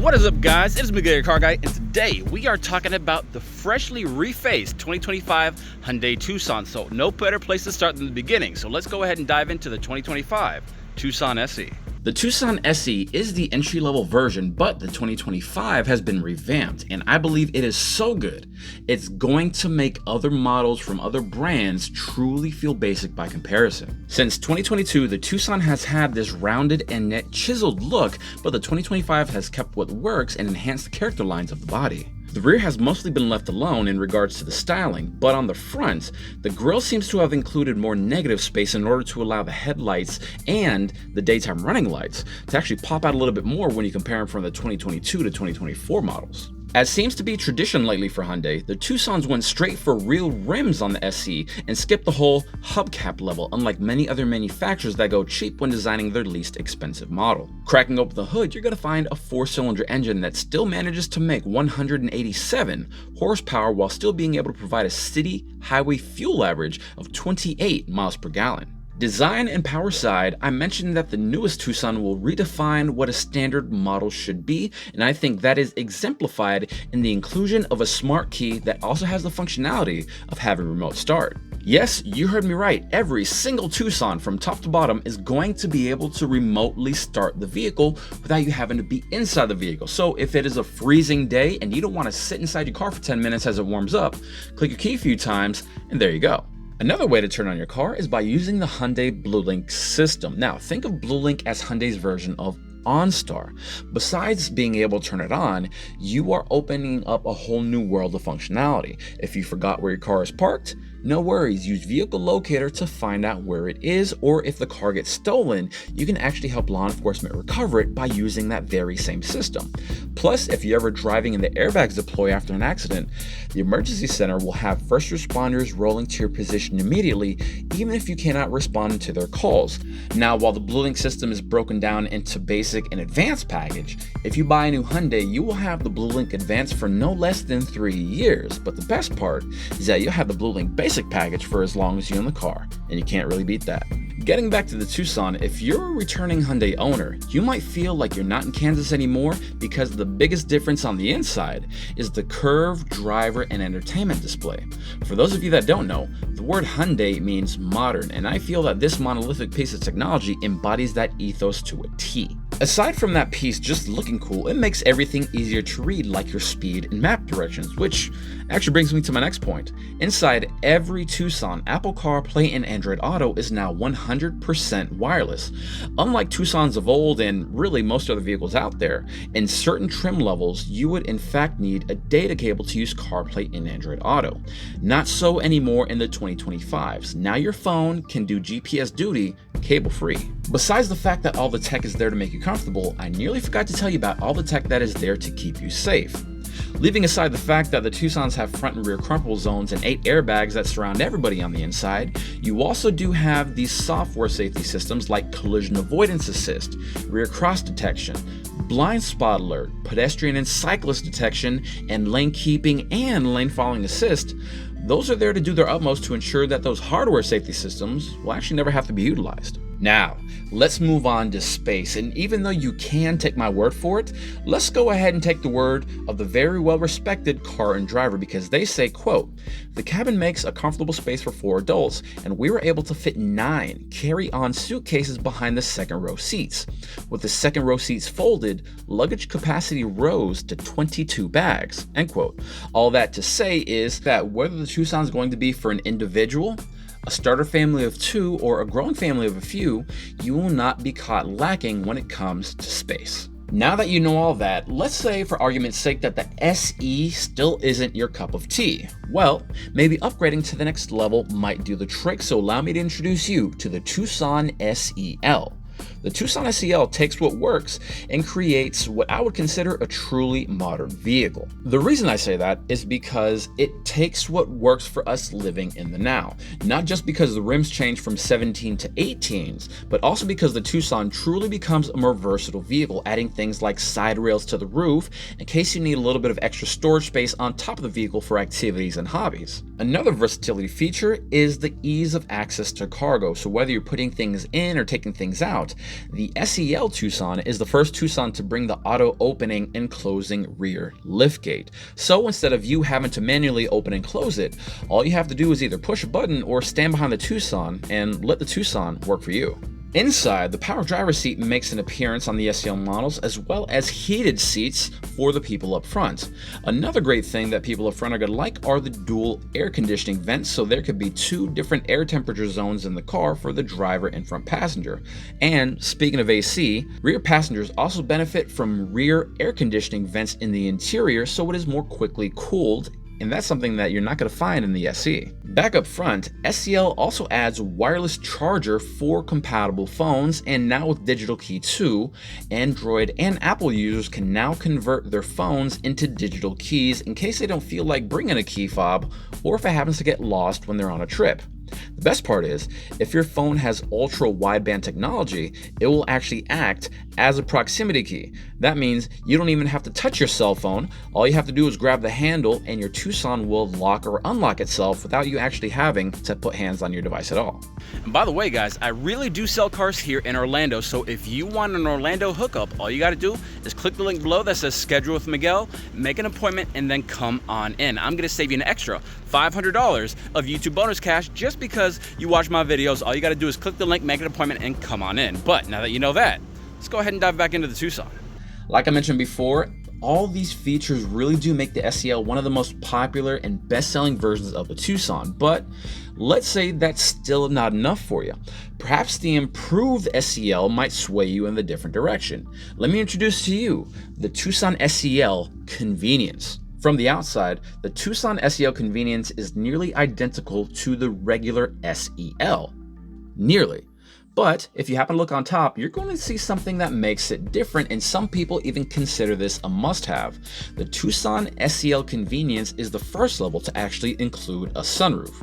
What is up, guys? It's me, your car guy, and today we are talking about the freshly refaced 2025 Hyundai Tucson. So no better place to start than the beginning. So let's go ahead and dive into the 2025 Tucson SE. The Tucson SE is the entry-level version, but the 2025 has been revamped, and I believe it is so good, it's going to make other models from other brands truly feel basic by comparison. Since 2022, the Tucson has had this rounded and yet chiseled look, but the 2025 has kept what works and enhanced the character lines of the body. The rear has mostly been left alone in regards to the styling, but on the front, the grille seems to have included more negative space in order to allow the headlights and the daytime running lights to actually pop out a little bit more when you compare them from the 2022 to 2024 models. As seems to be tradition lately for Hyundai, the Tucsons went straight for real rims on the SE and skipped the whole hubcap level, unlike many other manufacturers that go cheap when designing their least expensive model. Cracking open the hood, you're going to find a 4-cylinder engine that still manages to make 187 horsepower while still being able to provide a city highway fuel average of 28 miles per gallon. Design and power side, I mentioned that the newest Tucson will redefine what a standard model should be, and I think that is exemplified in the inclusion of a smart key that also has the functionality of having remote start. Yes, you heard me right, every single Tucson from top to bottom is going to be able to remotely start the vehicle without you having to be inside the vehicle. So if it is a freezing day and you don't want to sit inside your car for 10 minutes as it warms up, click your key a few times and there you go. Another way to turn on your car is by using the Hyundai BlueLink system. Now, think of BlueLink as Hyundai's version of OnStar. Besides being able to turn it on, you are opening up a whole new world of functionality. If you forgot where your car is parked, no worries, use Vehicle Locator to find out where it is, or if the car gets stolen, you can actually help law enforcement recover it by using that very same system. Plus, if you're ever driving and the airbags deploy after an accident, the emergency center will have first responders rolling to your position immediately, even if you cannot respond to their calls. Now, while the BlueLink system is broken down into basic and advanced package, if you buy a new Hyundai, you will have the BlueLink Advanced for no less than 3 years. But the best part is that you'll have the BlueLink Basic package for as long as you own the car, and you can't really beat that. Getting back to the Tucson, if you're a returning Hyundai owner, you might feel like you're not in Kansas anymore because the biggest difference on the inside is the curved driver and entertainment display. For those of you that don't know, the word Hyundai means modern, and I feel that this monolithic piece of technology embodies that ethos to a T. Aside from that piece just looking cool, it makes everything easier to read, like your speed and map directions, which actually brings me to my next point. Inside every Tucson, Apple CarPlay and Android Auto is now 100% wireless. Unlike Tucsons of old and really most other vehicles out there, in certain trim levels, you would in fact need a data cable to use CarPlay and Android Auto. Not so anymore in the 2025s. Now your phone can do GPS duty cable-free. Besides the fact that all the tech is there to make you comfortable, I nearly forgot to tell you about all the tech that is there to keep you safe. Leaving aside the fact that the Tucsons have front and rear crumple zones and 8 airbags that surround everybody on the inside, you also do have these software safety systems like collision avoidance assist, rear cross detection, blind spot alert, pedestrian and cyclist detection, and lane keeping and lane following assist. Those are there to do their utmost to ensure that those hardware safety systems will actually never have to be utilized. Now, let's move on to space, and even though you can take my word for it, let's go ahead and take the word of the very well-respected Car and Driver, because they say, quote, "The cabin makes a comfortable space for 4 adults, and we were able to fit 9 carry-on suitcases behind the second row seats. With the second row seats folded, luggage capacity rose to 22 bags," end quote. All that to say is that whether the Tucson is going to be for an individual, a starter family of 2, or a growing family of a few, you will not be caught lacking when it comes to space. Now that you know all that, let's say for argument's sake that the SE still isn't your cup of tea. Well, maybe upgrading to the next level might do the trick, so allow me to introduce you to the Tucson SEL. The Tucson SEL takes what works and creates what I would consider a truly modern vehicle. The reason I say that is because it takes what works for us living in the now. Not just because the rims change from 17 to 18s, but also because the Tucson truly becomes a more versatile vehicle, adding things like side rails to the roof in case you need a little bit of extra storage space on top of the vehicle for activities and hobbies. Another versatility feature is the ease of access to cargo. So whether you're putting things in or taking things out, the SEL Tucson is the first Tucson to bring the auto opening and closing rear liftgate. So instead of you having to manually open and close it, all you have to do is either push a button or stand behind the Tucson and let the Tucson work for you. Inside, the power driver's seat makes an appearance on the SEL models, as well as heated seats for the people up front. Another great thing that people up front are going to like are the dual air conditioning vents, so there could be 2 different air temperature zones in the car for the driver and front passenger. And speaking of AC, rear passengers also benefit from rear air conditioning vents in the interior, so it is more quickly cooled. And that's something that you're not going to find in the SE. Back up front, SEL also adds wireless charger for compatible phones, and now with digital key too, Android and Apple users can now convert their phones into digital keys in case they don't feel like bringing a key fob or if it happens to get lost when they're on a trip. The best part is, if your phone has ultra wideband technology, it will actually act as a proximity key. That means you don't even have to touch your cell phone. All you have to do is grab the handle and your Tucson will lock or unlock itself without you actually having to put hands on your device at all. And by the way, guys, I really do sell cars here in Orlando, so if you want an Orlando hookup, all you got to do is click the link below that says schedule with Miguel, make an appointment, and then come on in. I'm going to save you an extra $500 of YouTube bonus cash just because you watch my videos. All you got to do is click the link, make an appointment, and come on in. But now that you know that, let's go ahead and dive back into the Tucson. Like I mentioned before, all these features really do make the SEL one of the most popular and best-selling versions of the Tucson, but let's say that's still not enough for you. Perhaps the improved SEL might sway you in the different direction. Let me introduce to you the Tucson SEL Convenience. From the outside, the Tucson SEL Convenience is nearly identical to the regular SEL. Nearly. But if you happen to look on top, you're going to see something that makes it different, and some people even consider this a must-have. The Tucson SEL Convenience is the first level to actually include a sunroof.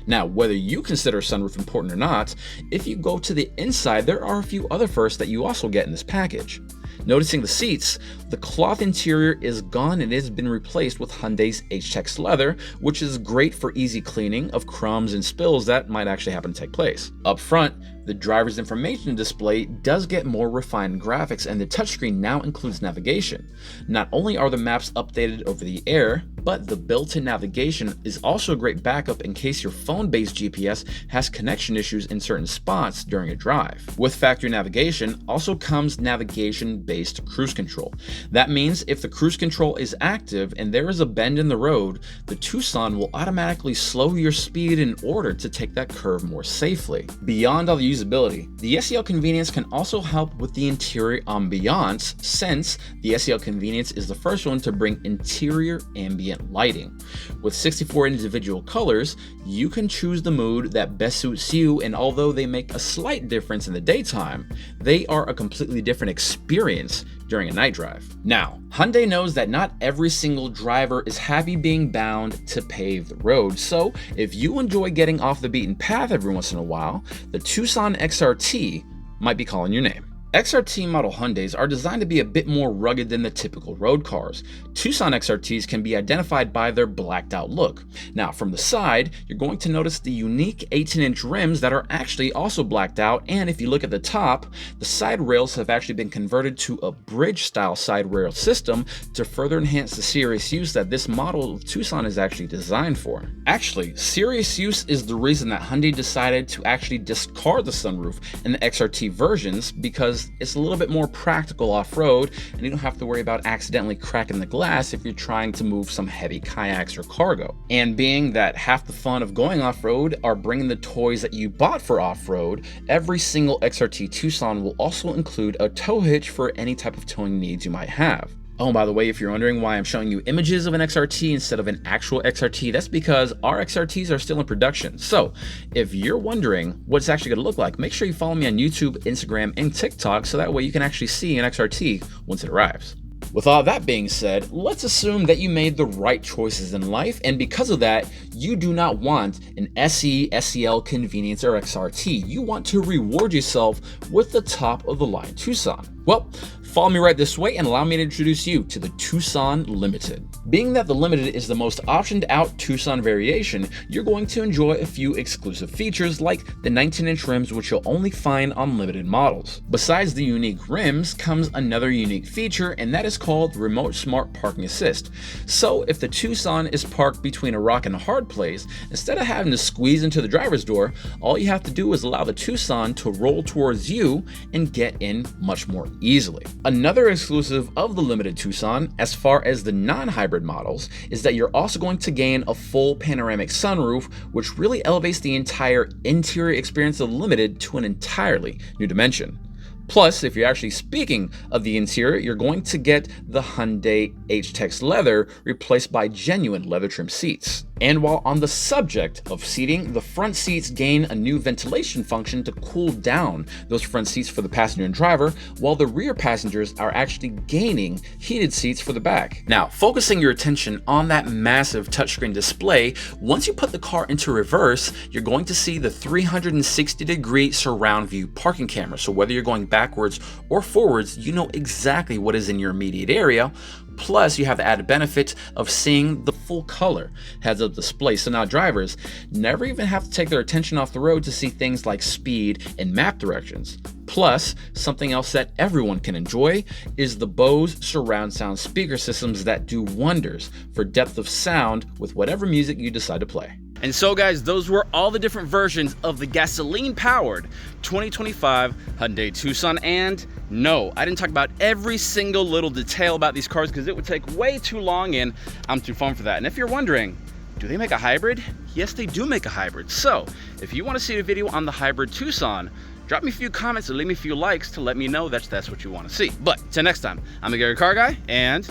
Now, whether you consider a sunroof important or not, if you go to the inside, there are a few other firsts that you also get in this package. Noticing the seats, the cloth interior is gone and it has been replaced with Hyundai's H-Tex leather, which is great for easy cleaning of crumbs and spills that might actually happen to take place. Up front, the driver's information display does get more refined graphics, and the touchscreen now includes navigation. Not only are the maps updated over the air, but the built-in navigation is also a great backup in case your phone-based GPS has connection issues in certain spots during a drive. With factory navigation also comes navigation-based cruise control. That means if the cruise control is active and there is a bend in the road, the Tucson will automatically slow your speed in order to take that curve more safely. Beyond all the usability, the SEL Convenience can also help with the interior ambiance, since the SEL Convenience is the first one to bring interior ambient lighting. With 64 individual colors, you can choose the mood that best suits you, and although they make a slight difference in the daytime, they are a completely different experience during a night drive. Now, Hyundai knows that not every single driver is happy being bound to pave the road, so if you enjoy getting off the beaten path every once in a while, the Tucson XRT might be calling your name. XRT model Hyundais are designed to be a bit more rugged than the typical road cars. Tucson XRTs can be identified by their blacked out look. Now, from the side, you're going to notice the unique 18-inch rims that are actually also blacked out, and if you look at the top, the side rails have actually been converted to a bridge-style side rail system to further enhance the serious use that this model of Tucson is actually designed for. Actually, serious use is the reason that Hyundai decided to actually discard the sunroof in the XRT versions, because it's a little bit more practical off-road, and you don't have to worry about accidentally cracking the glass if you're trying to move some heavy kayaks or cargo. And being that half the fun of going off-road are bringing the toys that you bought for off-road, every single XRT Tucson will also include a tow hitch for any type of towing needs you might have. Oh, and by the way, if you're wondering why I'm showing you images of an XRT instead of an actual XRT, that's because our XRTs are still in production. So if you're wondering what it's actually going to look like, make sure you follow me on YouTube, Instagram, and TikTok, so that way you can actually see an XRT once it arrives. With all that being said, let's assume that you made the right choices in life, and because of that, you do not want an SE, SEL Convenience, or XRT. You want to reward yourself with the top of the line Tucson. Well, follow me right this way and allow me to introduce you to the Tucson Limited. Being that the Limited is the most optioned out Tucson variation, you're going to enjoy a few exclusive features like the 19-inch rims, which you'll only find on limited models. Besides the unique rims comes another unique feature, and that is called Remote Smart Parking Assist. So if the Tucson is parked between a rock and a hard place, instead of having to squeeze into the driver's door, all you have to do is allow the Tucson to roll towards you and get in much more easily. Another exclusive of the Limited Tucson, as far as the non-hybrid models, is that you're also going to gain a full panoramic sunroof, which really elevates the entire interior experience of the Limited to an entirely new dimension. Plus, if you're actually speaking of the interior, you're going to get the Hyundai H-Tex leather replaced by genuine leather trim seats. And while on the subject of seating, the front seats gain a new ventilation function to cool down those front seats for the passenger and driver, while the rear passengers are actually gaining heated seats for the back. Now, focusing your attention on that massive touchscreen display, once you put the car into reverse, you're going to see the 360-degree surround view parking camera. So whether you're going backwards or forwards, you know exactly what is in your immediate area. Plus, you have the added benefit of seeing the full color heads-up display, so now drivers never even have to take their attention off the road to see things like speed and map directions. Plus, something else that everyone can enjoy is the Bose surround sound speaker systems that do wonders for depth of sound with whatever music you decide to play. And so guys, those were all the different versions of the gasoline-powered 2025 Hyundai Tucson. And no, I didn't talk about every single little detail about these cars because it would take way too long and I'm too fun for that. And if you're wondering, do they make a hybrid? Yes, they do make a hybrid. So if you want to see a video on the hybrid Tucson, drop me a few comments and leave me a few likes to let me know that's what you want to see. But till next time, I'm the Gary Car Guy, and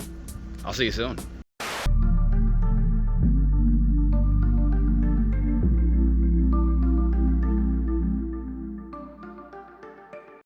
I'll see you soon.